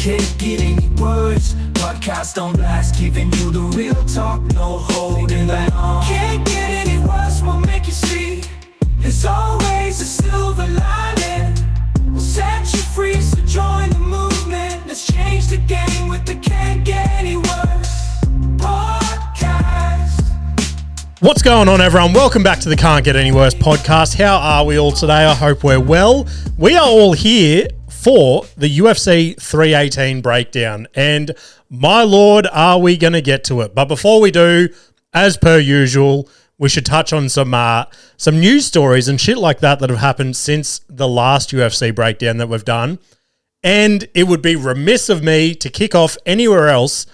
Can't get any worse. Podcast on blast, giving you the real talk, no holding back. Can't get any worse, we'll make you see. There's always a silver lining. We'll set you free, so join the movement. Let's change the game with the Can't Get Any Worse Podcast. What's going on, everyone? Welcome back to the Can't Get Any Worse podcast. How are we all today? I hope we're well. We are all here for the UFC 318 breakdown, and my lord, are we going to get to it? But before we do, as per usual, we should touch on some news stories and shit like that have happened since the last UFC breakdown that we've done. And it would be remiss of me to kick off anywhere else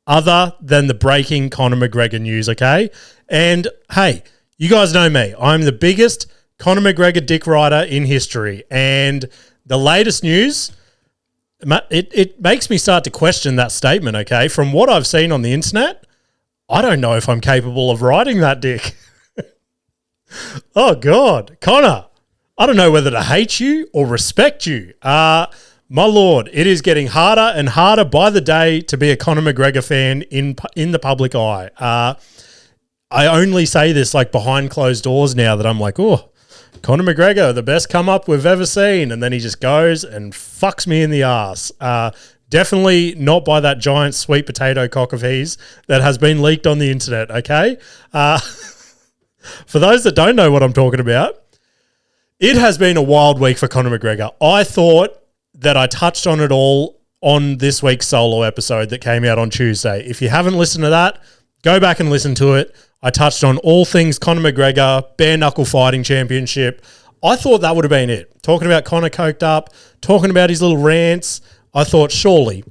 other than the breaking Conor McGregor news, okay? And hey, you guys know me. I'm the biggest Conor McGregor dick rider in history. And the latest news, it makes me start to question that statement, okay? From what I've seen on the internet, I don't know if I'm capable of riding that dick. Oh, God. Conor, I don't know whether to hate you or respect you. My lord, it is getting harder and harder by the day to be a Conor McGregor fan in the public eye. I only say this like behind closed doors now that I'm like, oh, Conor McGregor, the best come up we've ever seen. And then he just goes and fucks me in the ass. Definitely not by that giant sweet potato cock of his that has been leaked on the internet, okay? For those that don't know what I'm talking about, it has been a wild week for Conor McGregor. I thought that I touched on it all on this week's solo episode that came out on Tuesday. If you haven't listened to that, go back and listen to it. I touched on all things Conor McGregor, bare knuckle fighting championship. I thought that would have been it. Talking about Conor coked up, talking about his little rants. I thought surely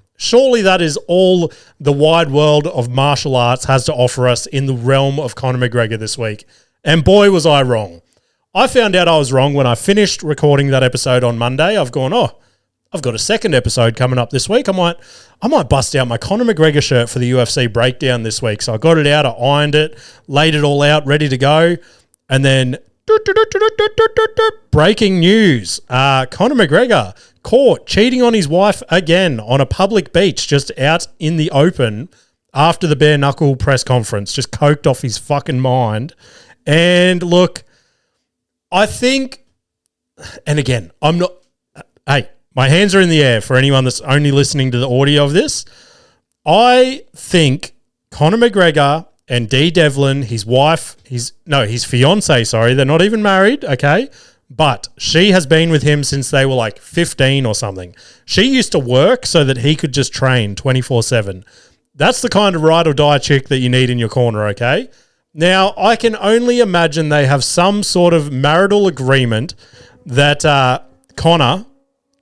that is all the wide world of martial arts has to offer us in the realm of Conor McGregor this week. And boy, was I wrong. I found out I was wrong when I finished recording that episode on Monday. I've gone, I've got a second episode coming up this week. I might bust out my Conor McGregor shirt for the UFC breakdown this week. So I got it out, I ironed it, laid it all out, ready to go. And then breaking news. Conor McGregor caught cheating on his wife again on a public beach just out in the open after the bare knuckle press conference. Just coked off his fucking mind. And look, I think, and again, I'm not, hey, my hands are in the air for anyone that's only listening to the audio of this. I think Conor McGregor and Dee Devlin, his wife, his fiance, sorry, they're not even married, okay? But she has been with him since they were like 15 or something. She used to work so that he could just train 24/7. That's the kind of ride or die chick that you need in your corner, okay? Now, I can only imagine they have some sort of marital agreement that Conor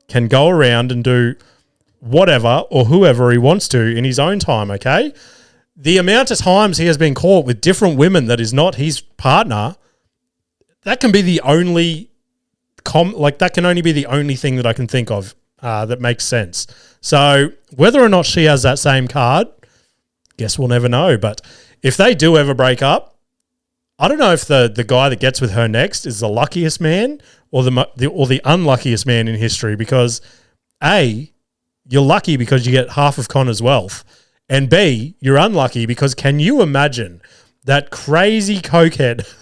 can go around and do whatever or whoever he wants to in his own time, okay? The amount of times he has been caught with different women that is not his partner, that can be the only that can only be the only thing that I can think of that makes sense. So whether or not she has that same card, guess we'll never know. But if they do ever break up, I don't know if the guy that gets with her next is the luckiest man or the unluckiest man in history, because A, you're lucky because you get half of Conor's wealth, and B, you're unlucky because can you imagine that crazy cokehead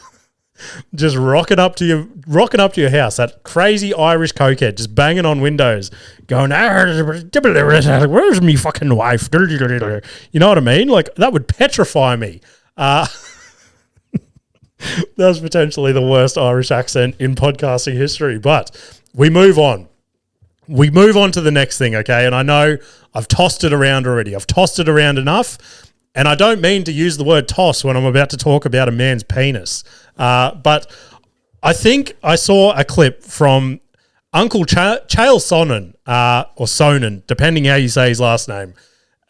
just rocking up to your house, that crazy Irish cokehead just banging on windows, going, where's me fucking wife? You know what I mean? Like, that would petrify me. That's potentially the worst Irish accent in podcasting history, but we move on. We move on to the next thing, okay? And I know I've tossed it around already. I've tossed it around enough, and I don't mean to use the word toss when I'm about to talk about a man's penis. But I think I saw a clip from Uncle Chael Sonnen, or Sonnen, depending how you say his last name,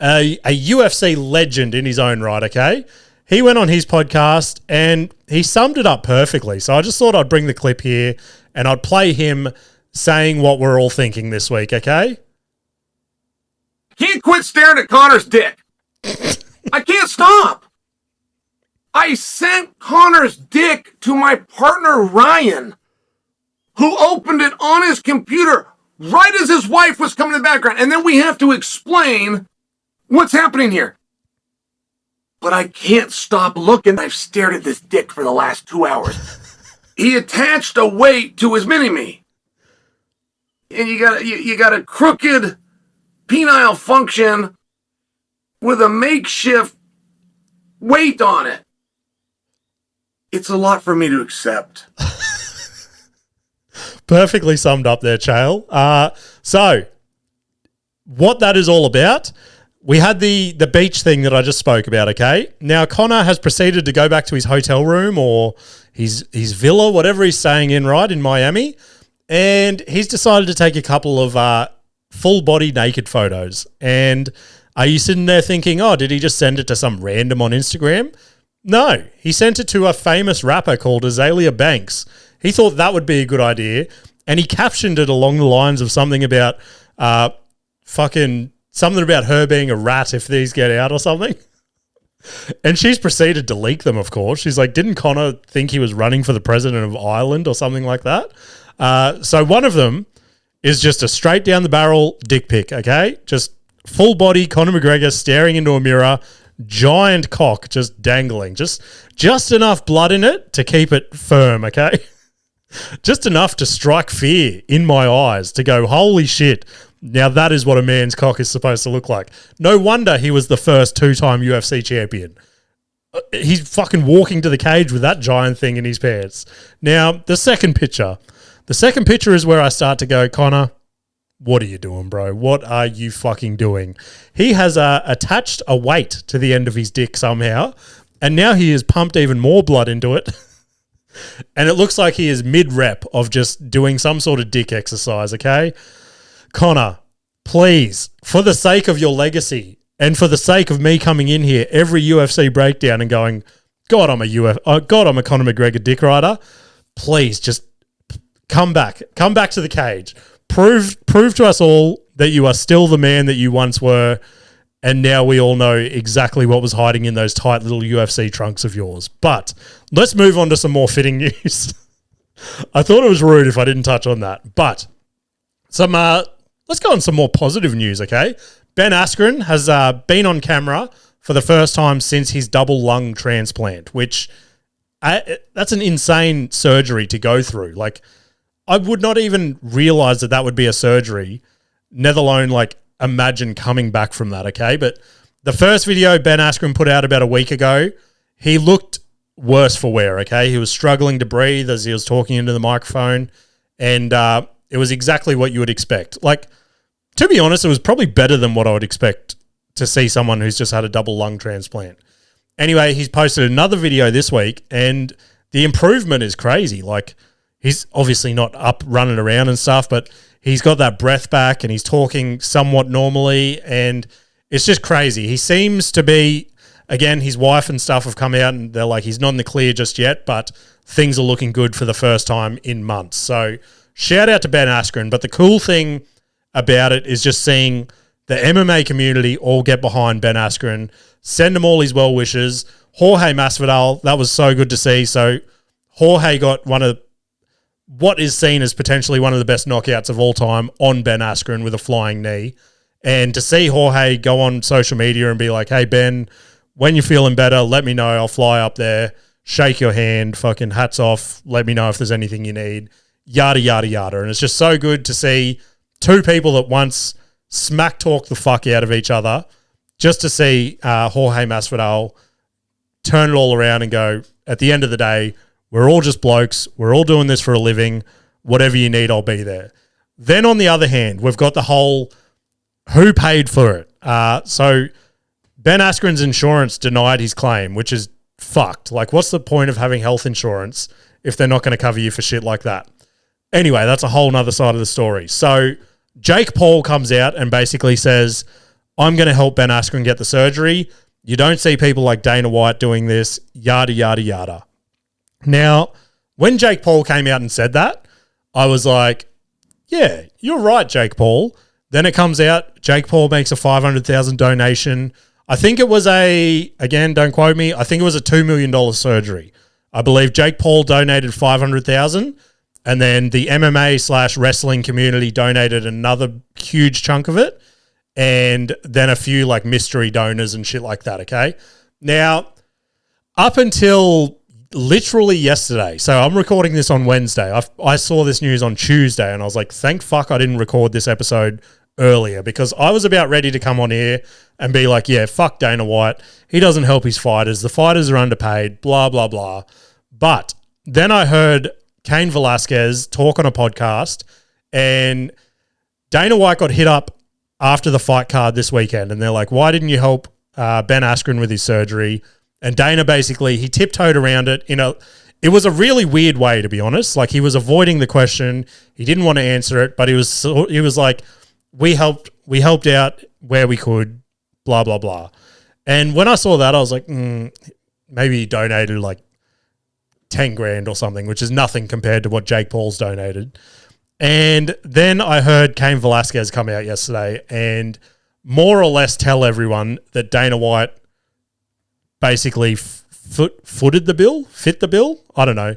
a UFC legend in his own right, okay? He went on his podcast and he summed it up perfectly. So I just thought I'd bring the clip here and I'd play him saying what we're all thinking this week, okay? Can't quit staring at Conor's dick. I can't stop. I sent Conor's dick to my partner, Ryan, who opened it on his computer right as his wife was coming in the background. And then we have to explain what's happening here. But I can't stop looking. I've stared at this dick for the last 2 hours. He attached a weight to his mini-me. And you got a crooked penile function with a makeshift weight on it. It's a lot for me to accept. Perfectly summed up there, Chael. So, what that is all about, we had the beach thing that I just spoke about, okay? Now, Conor has proceeded to go back to his hotel room or his villa, whatever he's staying in, right, in Miami, and he's decided to take a couple of full-body naked photos. And are you sitting there thinking, oh, did he just send it to some random on Instagram? No, he sent it to a famous rapper called Azalea Banks. He thought that would be a good idea, and he captioned it along the lines of something about something about her being a rat if these get out or something. And she's proceeded to leak them, of course. She's like, didn't Conor think he was running for the president of Ireland or something like that? So one of them is just a straight down the barrel dick pic, okay? Just full body Conor McGregor staring into a mirror, giant cock just dangling, just enough blood in it to keep it firm, okay? Just enough to strike fear in my eyes to go, holy shit, now that is what a man's cock is supposed to look like. No wonder he was the first 2-time UFC champion. He's fucking walking to the cage with that giant thing in his pants. Now, the second picture is where I start to go, Conor, what are you doing, bro? What are you fucking doing? He has attached a weight to the end of his dick somehow, and now he has pumped even more blood into it. And it looks like he is mid-rep of just doing some sort of dick exercise, okay? Conor, please, for the sake of your legacy and for the sake of me coming in here every UFC breakdown and going, God, I'm a Conor McGregor dick rider, please just come back to the cage. Prove to us all that you are still the man that you once were, and now we all know exactly what was hiding in those tight little UFC trunks of yours. But let's move on to some more fitting news. I thought it was rude if I didn't touch on that. But let's go on some more positive news, okay? Ben Askren has been on camera for the first time since his double lung transplant, which that's an insane surgery to go through. Like, I would not even realize that would be a surgery, let alone like imagine coming back from that, okay? But the first video Ben Askren put out about a week ago, he looked worse for wear, okay? He was struggling to breathe as he was talking into the microphone, and it was exactly what you would expect. Like, to be honest, it was probably better than what I would expect to see someone who's just had a double lung transplant. Anyway, he's posted another video this week, and the improvement is crazy. Like, he's obviously not up running around and stuff, but he's got that breath back and he's talking somewhat normally, and it's just crazy. He seems to be, again, his wife and stuff have come out and they're like, he's not in the clear just yet, but things are looking good for the first time in months. So shout out to Ben Askren. But the cool thing about it is just seeing the MMA community all get behind Ben Askren, send him all his well wishes. Jorge Masvidal, that was so good to see. So Jorge got one of what is seen as potentially one of the best knockouts of all time on Ben Askren with a flying knee. And to see Jorge go on social media and be like, hey, Ben, when you're feeling better, let me know. I'll fly up there, shake your hand, fucking hats off. Let me know if there's anything you need, yada, yada, yada. And it's just so good to see two people that once smack talk the fuck out of each other, just to see Jorge Masvidal turn it all around and go, at the end of the day, we're all just blokes. We're all doing this for a living. Whatever you need, I'll be there. Then on the other hand, we've got the whole who paid for it. So Ben Askren's insurance denied his claim, which is fucked. Like, what's the point of having health insurance if they're not going to cover you for shit like that? Anyway, that's a whole nother side of the story. So Jake Paul comes out and basically says, I'm going to help Ben Askren get the surgery. You don't see people like Dana White doing this, yada, yada, yada. Now, when Jake Paul came out and said that, I was like, yeah, you're right, Jake Paul. Then it comes out, Jake Paul makes a $500,000 donation. I think it was again, don't quote me, I think it was a $2 million surgery. I believe Jake Paul donated $500,000 And then the MMA/wrestling community donated another huge chunk of it. And then a few like mystery donors and shit like that, okay? Now, up until literally yesterday, so I'm recording this on Wednesday. I saw this news on Tuesday and I was like, thank fuck I didn't record this episode earlier, because I was about ready to come on here and be like, yeah, fuck Dana White. He doesn't help his fighters. The fighters are underpaid, blah, blah, blah. But then I heard Cain Velasquez talk on a podcast, and Dana White got hit up after the fight card this weekend, and they're like, why didn't you help Ben Askren with his surgery? And Dana basically, he tiptoed around it it was a really weird way, to be honest. Like, he was avoiding the question. He didn't want to answer it, but he was like, we helped out where we could, blah, blah, blah. And when I saw that, I was like, maybe he donated like 10 grand or something, which is nothing compared to what Jake Paul's donated. And then I heard Cain Velasquez come out yesterday and more or less tell everyone that Dana White basically fit the bill, I don't know,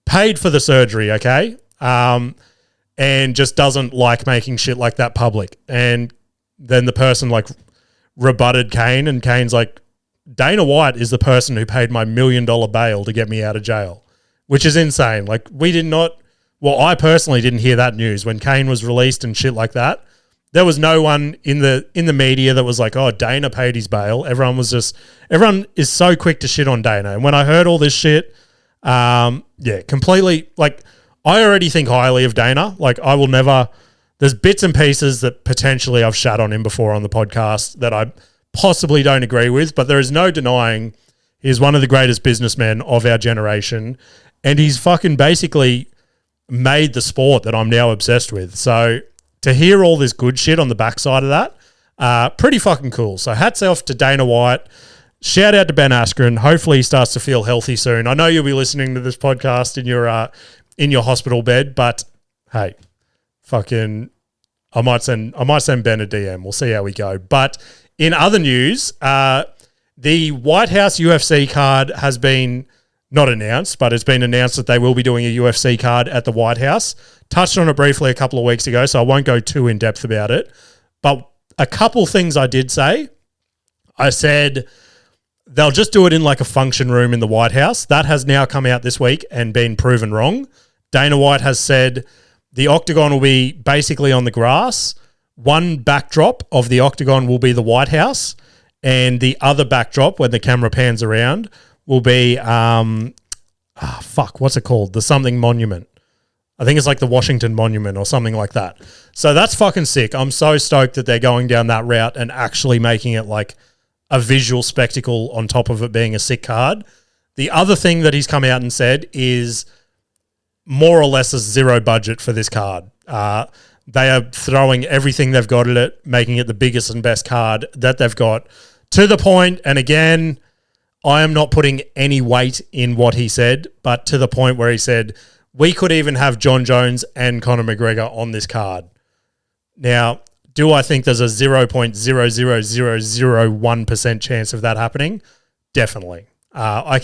paid for the surgery, okay? And just doesn't like making shit like that public. And then the person like rebutted Cain, and Cain's like, Dana White is the person who paid my $1 million bail to get me out of jail, which is insane. Like, I personally didn't hear that news when Cain was released and shit like that. There was no one in the media that was like, oh, Dana paid his bail. Everyone is so quick to shit on Dana. And when I heard all this shit, completely, like, I already think highly of Dana. Like, I will never, there's bits and pieces that potentially I've shat on him before on the podcast that I possibly don't agree with, but there is no denying he's one of the greatest businessmen of our generation, and he's fucking basically made the sport that I'm now obsessed with. So to hear all this good shit on the backside of that, pretty fucking cool. So hats off to Dana White. Shout out to Ben Askren. Hopefully he starts to feel healthy soon. I know you'll be listening to this podcast in your hospital bed, but hey, fucking, I might send Ben a DM. We'll see how we go. But in other news, the White House UFC card has been not announced, but it's been announced that they will be doing a UFC card at the White House. Touched on it briefly a couple of weeks ago, so I won't go too in depth about it. But a couple things I did say. I said they'll just do it in like a function room in the White House. That has now come out this week and been proven wrong. Dana White has said the octagon will be basically on the grass. One backdrop of the octagon will be the White House, and the other backdrop, when the camera pans around, will be, what's it called? The something monument. I think it's like the Washington Monument or something like that. So that's fucking sick. I'm so stoked that they're going down that route and actually making it like a visual spectacle on top of it being a sick card. The other thing that he's come out and said is more or less a zero budget for this card. They are throwing everything they've got at it, making it the biggest and best card that they've got, to the point, and again, I am not putting any weight in what he said, but to the point where he said, we could even have Jon Jones and Conor McGregor on this card. Now, do I think there's a 0.00001% chance of that happening? Definitely. At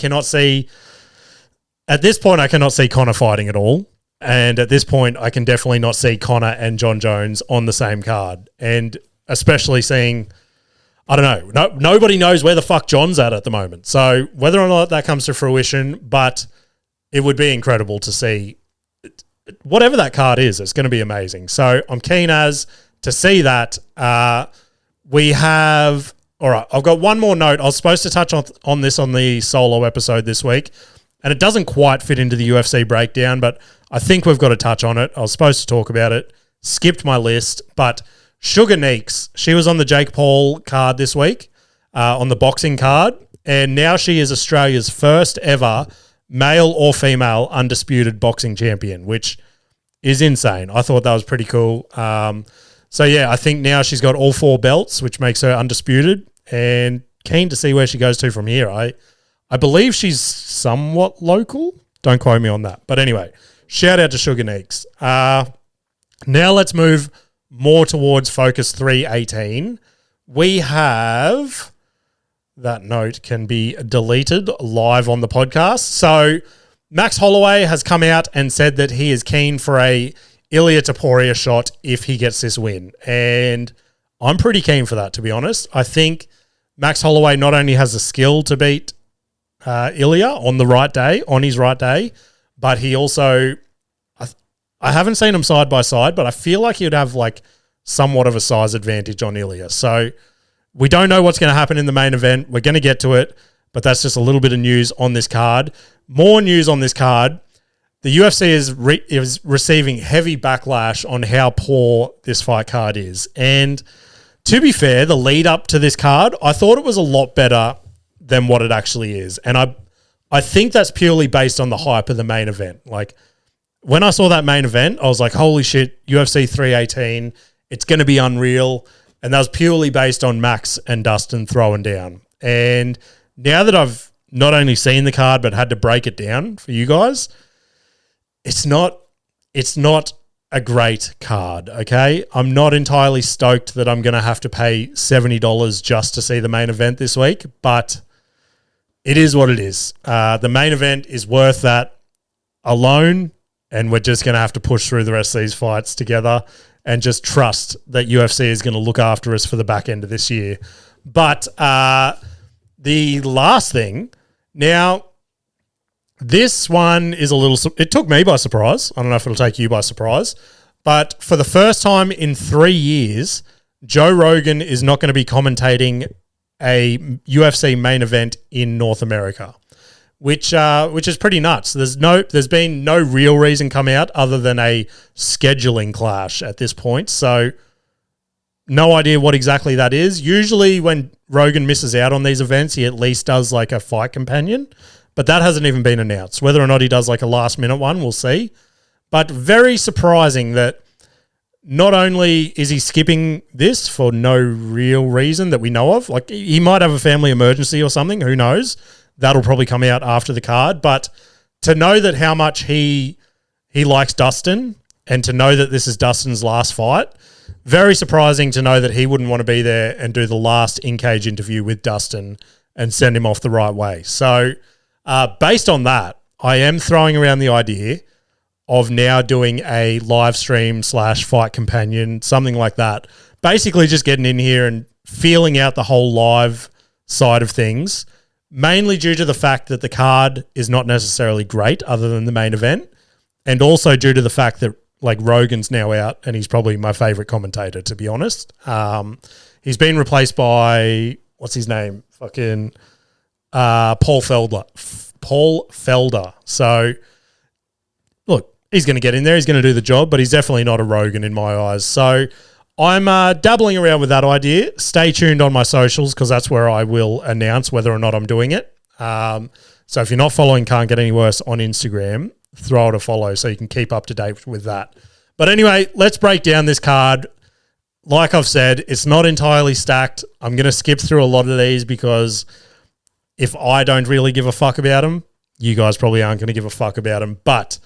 this point, I cannot see Conor fighting at all. And at this point, I can definitely not see Conor and Jon Jones on the same card. And especially seeing, I don't know, nobody knows where the fuck Jon's at the moment. So whether or not that comes to fruition, but it would be incredible to see whatever that card is. It's going to be amazing. So I'm keen as to see that. We have, all right, I've got one more note. I was supposed to touch on this on the solo episode this week, and it doesn't quite fit into the UFC breakdown, but I think we've got to touch on it. I was supposed to talk about it, skipped my list, but Suga Neeks, she was on the Jake Paul card this week, on the boxing card, and now she is Australia's first ever male or female undisputed boxing champion, which is insane. I thought that was pretty cool. So yeah, I think now she's got all 4 belts, which makes her undisputed, and keen to see where she goes to from here. I believe she's somewhat local. Don't quote me on that. But anyway, shout out to Suga Neeks. Now let's move more towards Focus 318. We have, that note can be deleted live on the podcast. So Max Holloway has come out and said that he is keen for a Ilya to Poirier shot if he gets this win. And I'm pretty keen for that, to be honest. I think Max Holloway not only has the skill to beat Ilya on his right day, but he also, I haven't seen him side by side, but I feel like he would have like somewhat of a size advantage on Ilya. So we don't know what's going to happen in the main event. We're going to get to it, but that's just a little bit of news on this card. More news on this card. The UFC is receiving heavy backlash on how poor this fight card is. And to be fair, the lead up to this card, I thought it was a lot better than what it actually is. And I think that's purely based on the hype of the main event. Like, when I saw that main event, I was like, holy shit, UFC 318, it's going to be unreal. And that was purely based on Max and Dustin throwing down. And now that I've not only seen the card, but had to break it down for you guys, it's not a great card, okay? I'm not entirely stoked that I'm going to have to pay $70 just to see the main event this week, but it is what it is. The main event is worth that alone, and we're just going to have to push through the rest of these fights together and just trust that UFC is going to look after us for the back end of this year. But the last thing, now, this one is it took me by surprise. I don't know if it'll take you by surprise. But for the first time in 3 years, Joe Rogan is not going to be commentating a UFC main event in North America, which is pretty nuts. There's been no real reason come out other than a scheduling clash at this point. So no idea what exactly that is. Usually when Rogan misses out on these events, he at least does like a fight companion. But that hasn't even been announced. Whether or not he does like a last-minute one, we'll see. But very surprising that not only is he skipping this for no real reason that we know of, like he might have a family emergency or something, who knows? That'll probably come out after the card. But to know that how much he likes Dustin and to know that this is Dustin's last fight, very surprising to know that he wouldn't want to be there and do the last in-cage interview with Dustin and send him off the right way. So based on that, I am throwing around the idea of now doing a live stream / fight companion, something like that. Basically just getting in here and feeling out the whole live side of things, mainly due to the fact that the card is not necessarily great other than the main event, and also due to the fact that like Rogan's now out and he's probably my favorite commentator, to be honest. He's been replaced by, what's his name? Fucking Paul Felder. So, look, he's going to get in there. He's going to do the job, but he's definitely not a Rogan in my eyes. So, I'm dabbling around with that idea. Stay tuned on my socials because that's where I will announce whether or not I'm doing it. So, if you're not following Can't Get Any Worse on Instagram, throw it a follow so you can keep up to date with that. But anyway, let's break down this card. Like I've said, it's not entirely stacked. I'm going to skip through a lot of these because if I don't really give a fuck about them, you guys probably aren't going to give a fuck about them. But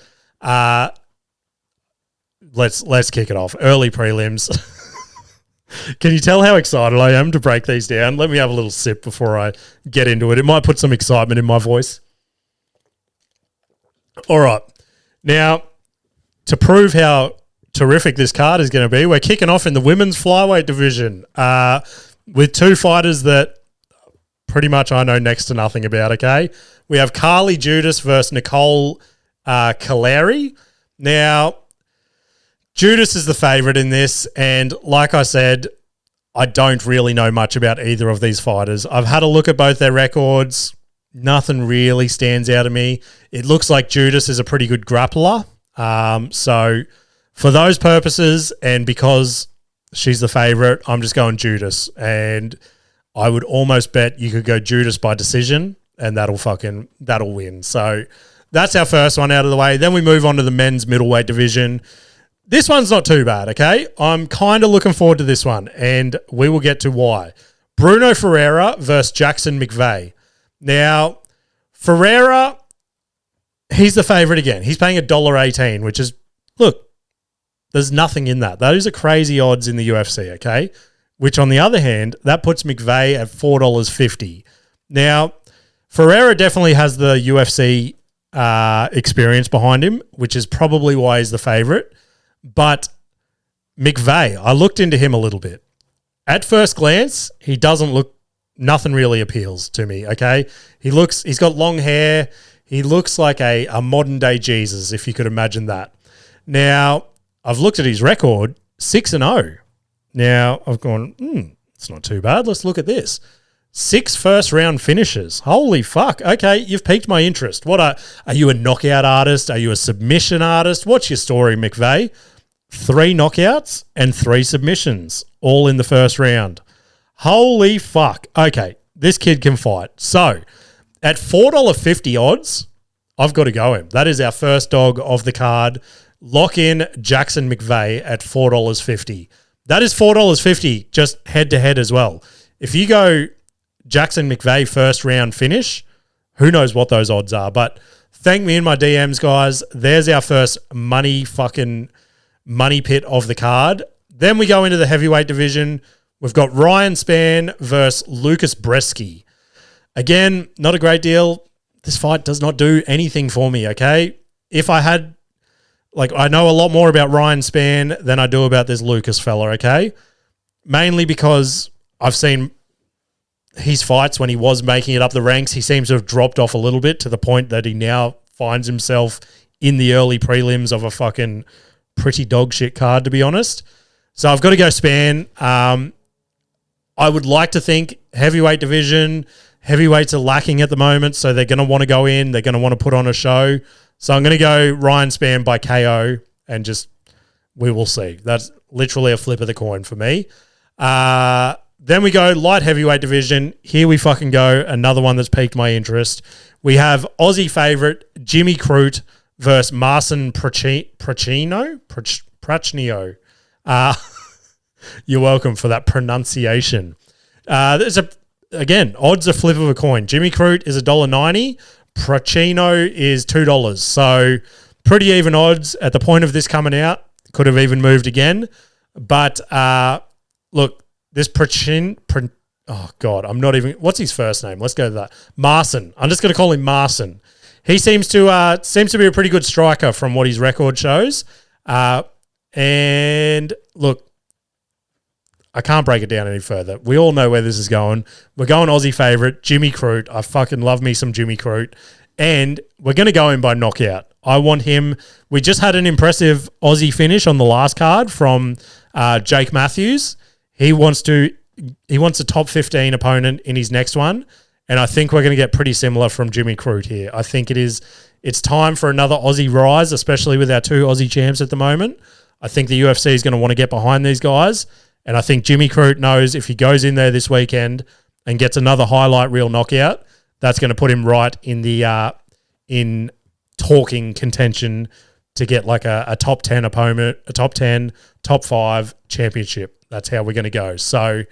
let's kick it off. Early prelims. Can you tell how excited I am to break these down? Let me have a little sip before I get into it. It might put some excitement in my voice. All right. Now, to prove how terrific this card is going to be, we're kicking off in the women's flyweight division with two fighters that pretty much I know next to nothing about, okay? We have Carly Judas versus Nicole Caleri. Now, Judas is the favorite in this, and like I said, I don't really know much about either of these fighters. I've had a look at both their records. Nothing really stands out to me. It looks like Judas is a pretty good grappler. So for those purposes, and because she's the favorite, I'm just going Judas. And I would almost bet you could go Judas by decision, and that'll win. So that's our first one out of the way. Then we move on to the men's middleweight division. This one's not too bad, okay? I'm kind of looking forward to this one, and we will get to why. Bruno Ferreira versus Jackson McVeigh. Now, Ferreira, he's the favorite again. He's paying $1.18, which is, look, there's nothing in that. Those are crazy odds in the UFC, okay? Which, on the other hand, that puts McVeigh at $4.50. Now, Ferreira definitely has the UFC experience behind him, which is probably why he's the favorite. But McVeigh, I looked into him a little bit. At first glance, he doesn't look, nothing really appeals to me, okay? He's got long hair. He looks like a modern day Jesus, if you could imagine that. Now, I've looked at his record, 6-0. Now, I've gone, it's not too bad. Let's look at this. 6 first-round finishes. Holy fuck. Okay, you've piqued my interest. What are you a knockout artist? Are you a submission artist? What's your story, McVeigh? 3 knockouts and 3 submissions, all in the first round. Holy fuck. Okay, this kid can fight. So, at $4.50 odds, I've got to go him. That is our first dog of the card. Lock in Jackson McVeigh at $4.50. That is $4.50 just head-to-head as well. If you go Jackson McVeigh first round finish, who knows what those odds are. But thank me in my DMs, guys. There's our first money pit of the card. Then we go into the heavyweight division. We've got Ryan Spann versus Lucas Bresky. Again, not a great deal. This fight does not do anything for me, okay? If I had, I know a lot more about Ryan Spann than I do about this Lucas fella, okay? Mainly because I've seen his fights when he was making it up the ranks. He seems to have dropped off a little bit to the point that he now finds himself in the early prelims of a fucking pretty dog shit card, to be honest. So I've got to go Spann. I would like to think heavyweight division, heavyweights are lacking at the moment, so they're going to want to go in. They're going to want to put on a show. So I'm going to go Ryan Spann by KO and we will see. That's literally a flip of the coin for me. Then we go light heavyweight division. Here we fucking go. Another one that's piqued my interest. We have Aussie favourite Jimmy Crute versus Marcin Prachnio. You're welcome for that pronunciation. Again, odds a flip of a coin. Jimmy Crute is $1.90. Prachnio is $2. So pretty even odds at the point of this coming out. Could have even moved again. But look, this what's his first name? Let's go to that. Marcin. I'm just going to call him Marcin. He seems to be a pretty good striker from what his record shows. And look, I can't break it down any further. We all know where this is going. We're going Aussie favourite, Jimmy Crute. I fucking love me some Jimmy Crute. And we're going to go in by knockout. I want him. We just had an impressive Aussie finish on the last card from Jake Matthews. He wants a top 15 opponent in his next one. And I think we're going to get pretty similar from Jimmy Crute here. I think it's time for another Aussie rise, especially with our 2 Aussie champs at the moment. I think the UFC is going to want to get behind these guys. And I think Jimmy Crute knows if he goes in there this weekend and gets another highlight reel knockout, that's going to put him right in the in talking contention to get like a top 10 opponent, a top 10, top 5 championship. That's how we're going to go. So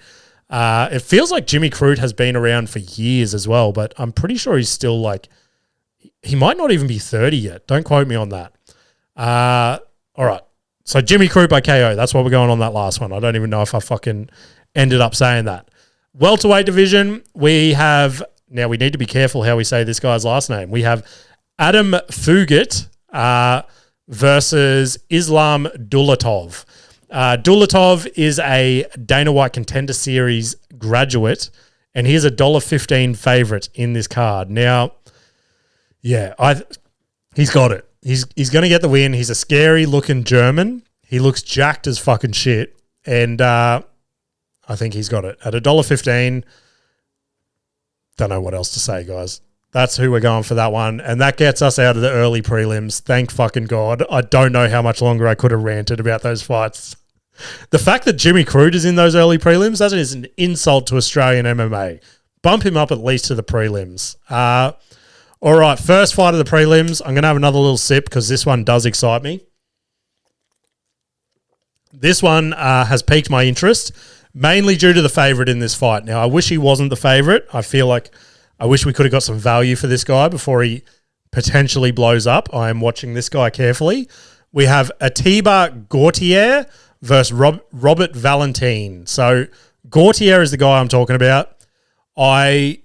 it feels like Jimmy Crute has been around for years as well, but I'm pretty sure he's still he might not even be 30 yet. Don't quote me on that. All right. So Jimmy Crute by KO. That's what we're going on that last one. I don't even know if I fucking ended up saying that. Welterweight division, we need to be careful how we say this guy's last name. We have Adam Fugat versus Islam Dulatov. Dulatov is a Dana White Contender Series graduate, and he's $1.15 favorite in this card. Now, yeah, he's got it. He's going to get the win. He's a scary-looking German. He looks jacked as fucking shit, and I think he's got it. At $1.15, don't know what else to say, guys. That's who we're going for that one, and that gets us out of the early prelims. Thank fucking God. I don't know how much longer I could have ranted about those fights. The fact that Jimmy Crute is in those early prelims, that is an insult to Australian MMA. Bump him up at least to the prelims. All right, first fight of the prelims. I'm going to have another little sip because this one does excite me. This one has piqued my interest, mainly due to the favourite in this fight. Now, I wish he wasn't the favourite. I wish we could have got some value for this guy before he potentially blows up. I am watching this guy carefully. We have Atiba Gautier versus Robert Valentin. So Gautier is the guy I'm talking about. I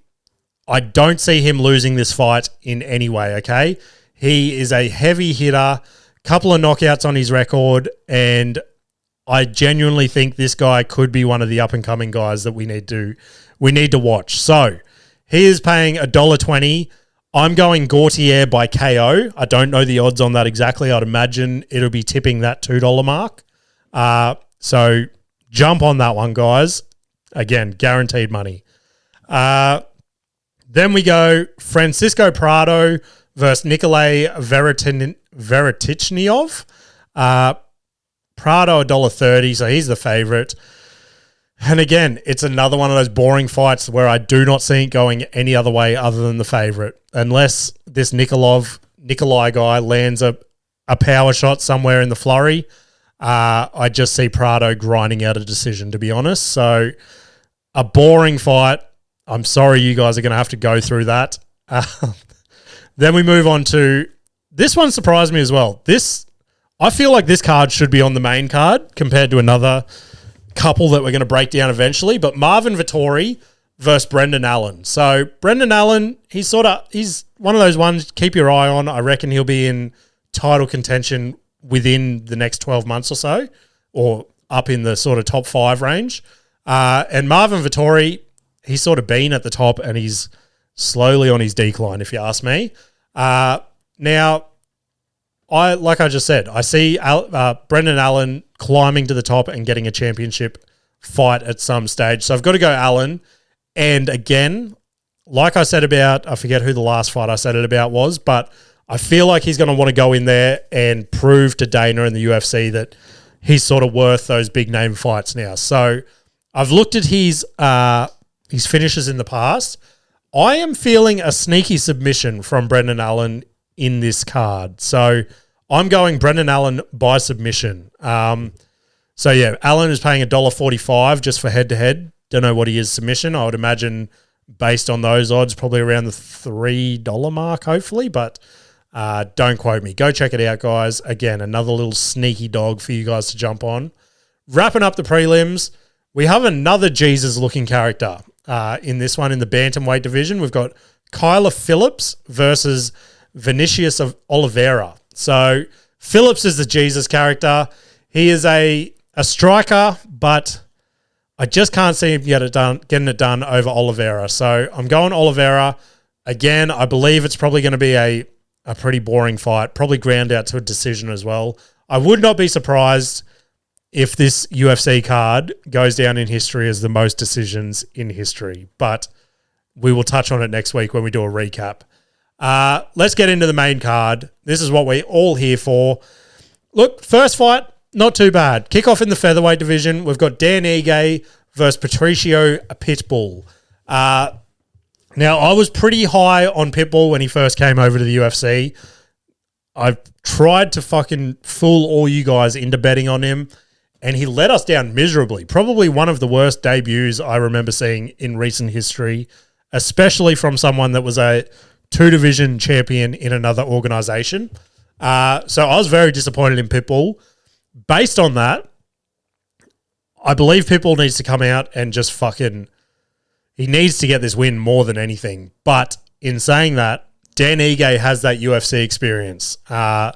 don't see him losing this fight in any way, okay? He is a heavy hitter, couple of knockouts on his record, and I genuinely think this guy could be one of the up-and-coming guys that we need to watch. So he is paying $1.20. I'm going Gautier by KO. I don't know the odds on that exactly. I'd imagine it'll be tipping that $2 mark. So jump on that one, guys. Again, guaranteed money. Then we go Francisco Prado versus Nikolay Veretichniov. Prado $1.30, so he's the favorite. And again, it's another one of those boring fights where I do not see it going any other way other than the favorite. Unless this Nikolai guy lands a power shot somewhere in the flurry, I just see Prado grinding out a decision, to be honest. So a boring fight. I'm sorry you guys are going to have to go through that. Then we move on to, this one surprised me as well. I feel like this card should be on the main card compared to another couple that we're going to break down eventually, but Marvin Vettori versus Brendan Allen. So Brendan Allen, he's one of those ones, keep your eye on. I reckon he'll be in title contention within the next 12 months or so, or up in the sort of top 5 range. And Marvin Vettori, he's sort of been at the top and he's slowly on his decline, if you ask me. Now, like I just said, I see Brendan Allen climbing to the top and getting a championship fight at some stage. So I've got to go Allen. And again, like I said about, I forget who the last fight I said it about was, but I feel like he's going to want to go in there and prove to Dana and the UFC that he's sort of worth those big name fights now. So I've looked at his finishes in the past. I am feeling a sneaky submission from Brendan Allen in this card. So I'm going Brendan Allen by submission. So yeah, Allen is paying $1.45 just for head-to-head. Don't know what he is submission. I would imagine based on those odds, probably around the $3 mark, hopefully, but don't quote me. Go check it out, guys. Again, another little sneaky dog for you guys to jump on. Wrapping up the prelims, we have another Jesus-looking character in this one in the bantamweight division. We've got Kyler Phillips versus Vinicius of Oliveira. So Phillips is the Jesus character. He is a striker, but I just can't see him getting it done over Oliveira. So I'm going Oliveira. Again, I believe it's probably going to be a pretty boring fight, probably ground out to a decision as well. I would not be surprised if this UFC card goes down in history as the most decisions in history, but we will touch on it next week when we do a recap. Let's get into the main card. This is what we're all here for. Look, first fight, not too bad. Kickoff in the featherweight division. We've got Dan Ige versus Patricio Pitbull. Now, I was pretty high on Pitbull when he first came over to the UFC. I've tried to fucking fool all you guys into betting on him, and he let us down miserably. Probably one of the worst debuts I remember seeing in recent history, especially from someone that was a 2-division champion in another organization. So I was very disappointed in Pitbull. Based on that, I believe Pitbull needs to come out and just he needs to get this win more than anything. But in saying that, Dan Ige has that UFC experience. And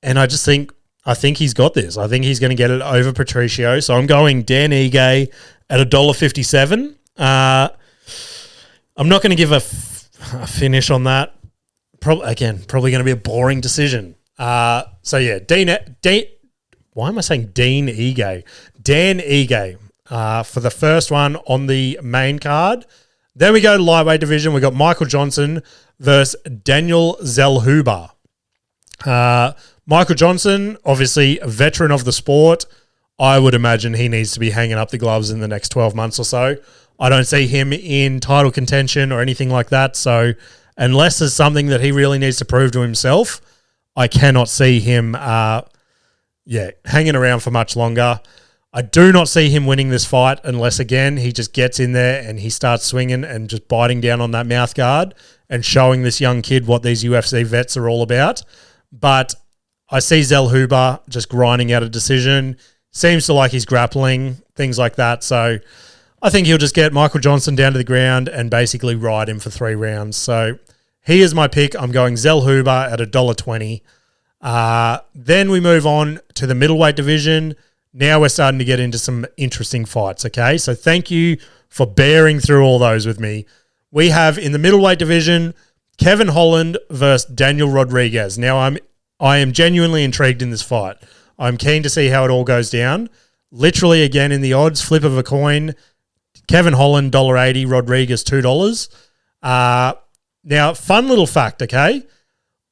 I think he's got this. I think he's going to get it over Patricio. So I'm going Dan Ige at $1.57. I'm not going to give a finish on that. Probably going to be a boring decision. So yeah, why am I saying Dean Ige? Dan Ige for the first one on the main card. Then we go to lightweight division. We got Michael Johnson versus Daniel Zellhuber. Michael Johnson, obviously a veteran of the sport. I would imagine he needs to be hanging up the gloves in the next 12 months or so. I don't see him in title contention or anything like that. So unless there's something that he really needs to prove to himself, I cannot see him hanging around for much longer. I do not see him winning this fight unless, again, he just gets in there and he starts swinging and just biting down on that mouth guard and showing this young kid what these UFC vets are all about. But I see Zellhuber just grinding out a decision. Seems to like he's grappling, things like that. So I think he'll just get Michael Johnson down to the ground and basically ride him for 3 rounds. So He is my pick. I'm going Zell Huber at $1.20. Then we move on to the middleweight division. Now we're starting to get into some interesting fights, okay? So thank you for bearing through all those with me. We have in the middleweight division, Kevin Holland versus Daniel Rodriguez. Now I am genuinely intrigued in this fight. I'm keen to see how it all goes down. Literally, again, in the odds, flip of a coin, Kevin Holland, $1.80, Rodriguez, $2. Now, fun little fact, okay?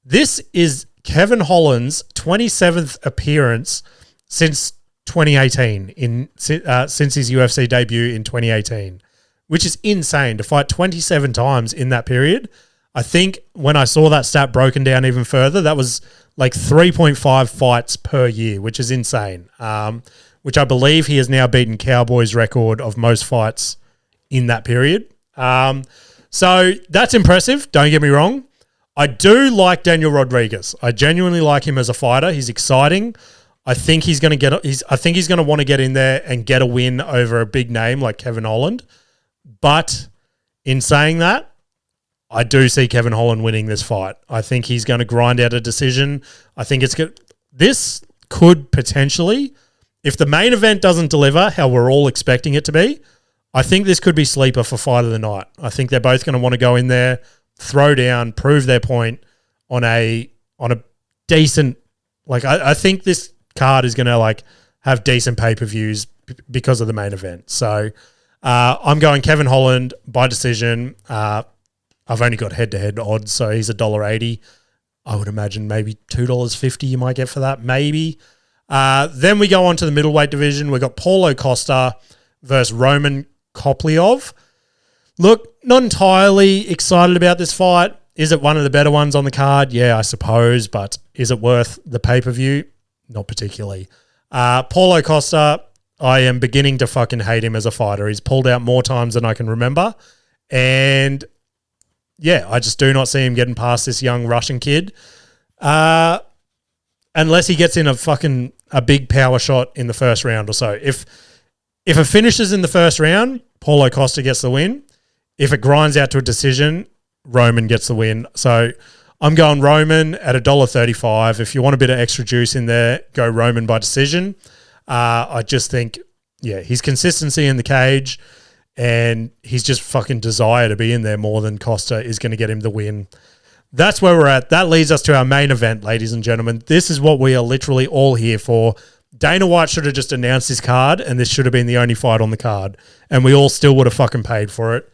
This is Kevin Holland's 27th appearance since 2018, since his UFC debut in 2018, which is insane to fight 27 times in that period. I think when I saw that stat broken down even further, that was like 3.5 fights per year, which is insane. Which I believe he has now beaten Cowboy's record of most fights in that period. So that's impressive. Don't get me wrong. I do like Daniel Rodriguez. I genuinely like him as a fighter. He's exciting. I think he's going to want to get in there and get a win over a big name like Kevin Holland. But in saying that, I do see Kevin Holland winning this fight. I think he's going to grind out a decision. I think it's good. This could potentially, if the main event doesn't deliver how we're all expecting it to be, I think this could be sleeper for fight of the night. I think they're both going to want to go in there, throw down, prove their point on a decent, like I think this card is going to like have decent pay-per-views because of the main event. So I'm going Kevin Holland by decision. I've only got head-to-head odds, so he's $1.80. I would imagine maybe $2.50 you might get for that, maybe. Then we go on to the middleweight division. We've got Paulo Costa versus Roman Kopylov. Look, not entirely excited about this fight. Is it one of the better ones on the card? Yeah, I suppose, but is it worth the pay-per-view? Not particularly. Paulo Costa, I am beginning to fucking hate him as a fighter. He's pulled out more times than I can remember. And yeah, I just do not see him getting past this young Russian kid. Unless he gets in a big power shot in the first round or so. If it finishes in the first round, Paulo Costa gets the win. If it grinds out to a decision, Roman gets the win. So I'm going Roman at $1.35. If you want a bit of extra juice in there, go Roman by decision. I just think, yeah, his consistency in the cage and his just fucking desire to be in there more than Costa is going to get him the win. That's where we're at. That leads us to our main event, ladies and gentlemen. This is what we are literally all here for. Dana White should have just announced his card, and this should have been the only fight on the card, and we all still would have fucking paid for it.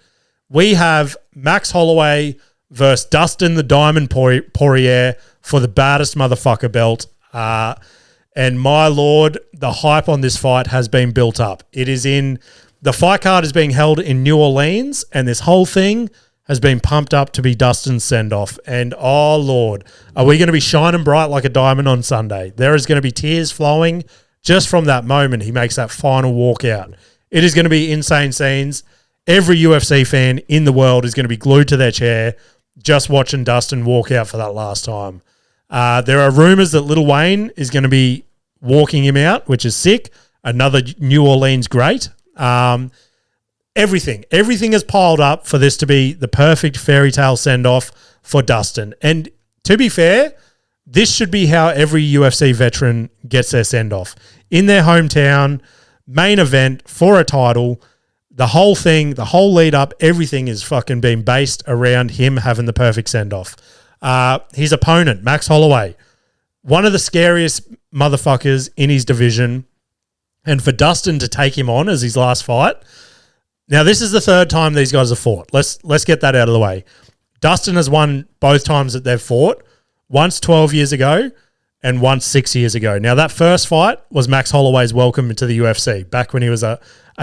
We have Max Holloway versus Dustin the Diamond Poirier for the baddest motherfucker belt. And my lord, the hype on this fight has been built up. The fight card is being held in New Orleans, and this whole thing has been pumped up to be Dustin's send-off. And, oh, Lord, are we going to be shining bright like a diamond on Sunday? There is going to be tears flowing just from that moment he makes that final walkout. It is going to be insane scenes. Every UFC fan in the world is going to be glued to their chair just watching Dustin walk out for that last time. There are rumors that Lil Wayne is going to be walking him out, which is sick. Another New Orleans great. Everything has piled up for this to be the perfect fairy tale send-off for Dustin. And to be fair, this should be how every UFC veteran gets their send-off. In their hometown, main event for a title, the whole thing, the whole lead-up, everything is fucking being based around him having the perfect send-off. His opponent, Max Holloway, one of the scariest motherfuckers in his division. And for Dustin to take him on as his last fight. Now, this is the third time these guys have fought. Let's get that out of the way. Dustin has won both times that they've fought, once 12 years ago and once 6 years ago. Now, that first fight was Max Holloway's welcome to the UFC, back when he was a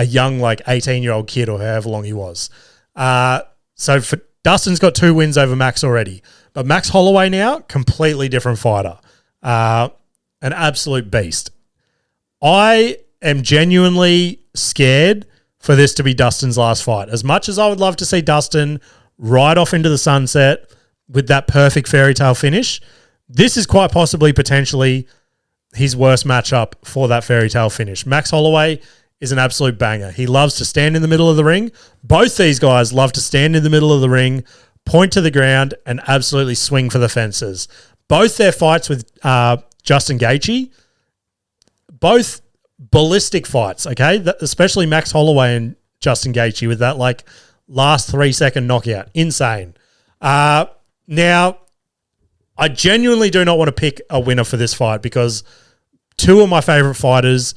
young, 18-year-old kid or however long he was. So for Dustin's got 2 wins over Max already. But Max Holloway now, completely different fighter. An absolute beast. I am genuinely scared for this to be Dustin's last fight. As much as I would love to see Dustin ride off into the sunset with that perfect fairy tale finish, this is quite possibly potentially his worst matchup for that fairy tale finish. Max Holloway is an absolute banger. He loves to stand in the middle of the ring. Both these guys love to stand in the middle of the ring, point to the ground and absolutely swing for the fences. Both their fights with Justin Gaethje, both ballistic fights, okay? Especially Max Holloway and Justin Gaethje with that like last 3-second knockout. Insane. Now, I genuinely do not want to pick a winner for this fight because two of my favorite fighters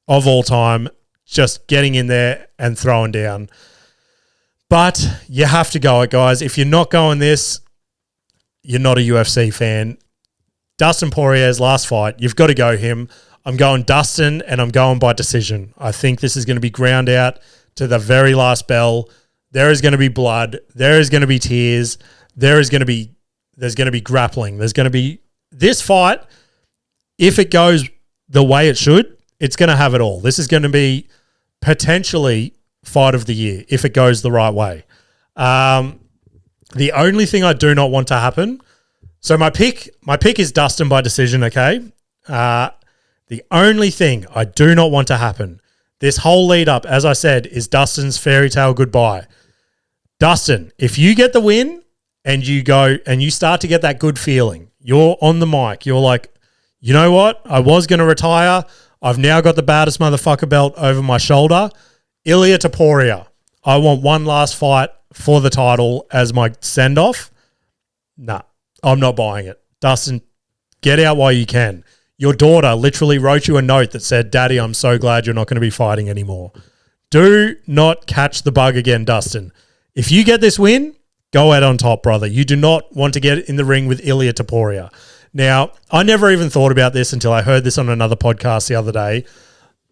of all time just getting in there and throwing down. But you have to go it, guys. If you're not going this, you're not a UFC fan. Dustin Poirier's last fight, you've got to go him. I'm going Dustin, and I'm going by decision. I think this is going to be ground out to the very last bell. There is going to be blood. There is going to be tears. There's going to be grappling. There's going to be this fight. If it goes the way it should, it's going to have it all. This is going to be potentially fight of the year if it goes the right way. The only thing I do not want to happen. So my pick is Dustin by decision. Okay. The only thing I do not want to happen, this whole lead up, as I said, is Dustin's fairy tale goodbye. Dustin, if you get the win and you go and you start to get that good feeling, you're on the mic, you're like, you know what? I was going to retire. I've now got the baddest motherfucker belt over my shoulder. Ilia to Poirier. I want one last fight for the title as my send-off. Nah, I'm not buying it. Dustin, get out while you can. Your daughter literally wrote you a note that said, Daddy, I'm so glad you're not going to be fighting anymore. Do not catch the bug again, Dustin. If you get this win, go out on top, brother. You do not want to get in the ring with Ilia to Poirier. Now, I never even thought about this until I heard this on another podcast the other day,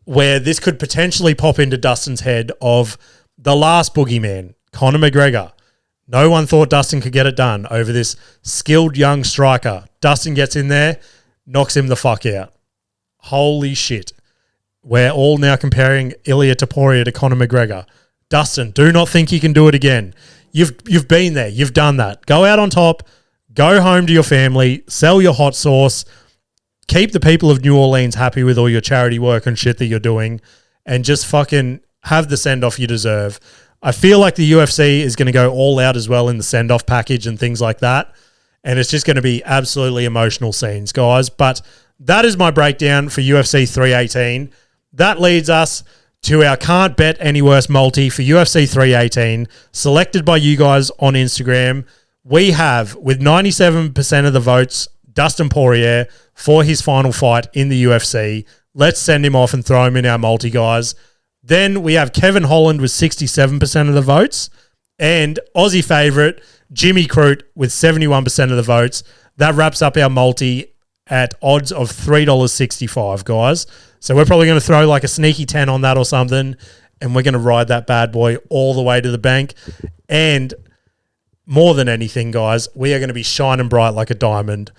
where this could potentially pop into Dustin's head of the last boogeyman, Conor McGregor. No one thought Dustin could get it done over this skilled young striker. Dustin gets in there, knocks him the fuck out. Holy shit. We're all now comparing Ilia to Poirier to Conor McGregor. Dustin, do not think you can do it again. You've been there. You've done that. Go out on top. Go home to your family. Sell your hot sauce. Keep the people of New Orleans happy with all your charity work and shit that you're doing. And just fucking have the send-off you deserve. I feel like the UFC is going to go all out as well in the send-off package and things like that. And it's just going to be absolutely emotional scenes, guys. But that is my breakdown for UFC 318. That leads us to our Can't Bet Any Worse multi for UFC 318, selected by you guys on Instagram. We have, with 97% of the votes, Dustin Poirier for his final fight in the UFC. Let's send him off and throw him in our multi, guys. Then we have Kevin Holland with 67% of the votes and Aussie favourite Jimmy Crute with 71% of the votes. That wraps up our multi at odds of $3.65, guys. So we're probably going to throw like a sneaky 10 on that or something, and we're going to ride that bad boy all the way to the bank. And more than anything, guys, we are going to be shining bright like a diamond,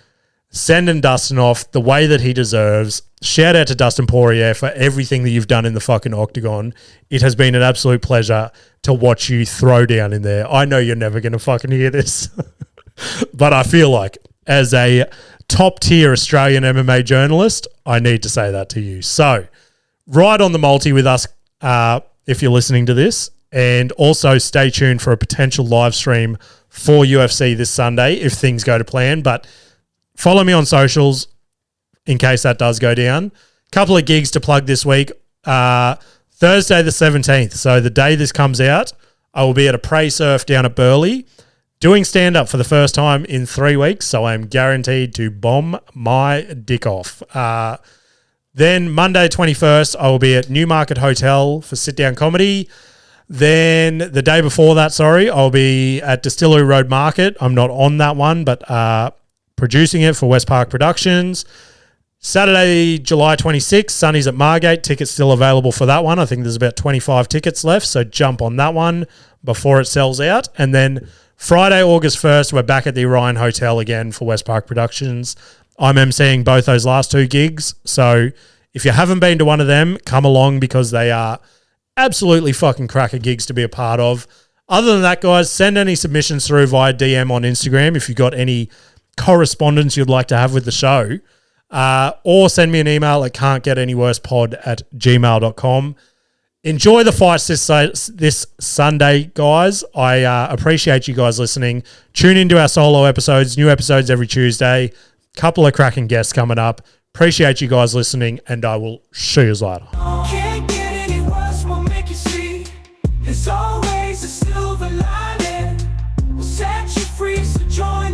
sending Dustin off the way that he deserves. Shout out to Dustin Poirier for everything that you've done in the fucking octagon. It has been an absolute pleasure to watch you throw down in there. I know you're never going to fucking hear this, but I feel like as a top-tier Australian MMA journalist, I need to say that to you. So, ride on the multi with us if you're listening to this, and also stay tuned for a potential live stream for UFC this Sunday if things go to plan. But follow me on socials in case that does go down. Couple of gigs to plug this week. Thursday the 17th, so the day this comes out, I will be at a Prey Surf down at Burleigh, doing stand-up for the first time in 3 weeks, so I'm guaranteed to bomb my dick off. Then Monday 21st, I will be at Newmarket Hotel for sit-down comedy. Then the day before that, I'll be at Distillery Road Market. I'm not on that one, but producing it for West Park Productions. Saturday, July 26th, Sunny's at Margate. Tickets still available for that one. I think there's about 25 tickets left, so jump on that one before it sells out. And then Friday, August 1st, we're back at the Orion Hotel again for West Park Productions. I'm emceeing both those last two gigs, so if you haven't been to one of them, come along because they are absolutely fucking cracker gigs to be a part of. Other than that, guys, send any submissions through via DM on Instagram if you've got any correspondence you'd like to have with the show, or send me an email at can'tgetanyworsepod@gmail.com. Enjoy the fights this Sunday, guys. I appreciate you guys listening. Tune into our solo episodes, new episodes every Tuesday. Couple of cracking guests coming up. Appreciate you guys listening, and I will see you later. Can't get any worse, we'll make you see. There's always a silver lining. We'll set you free, so join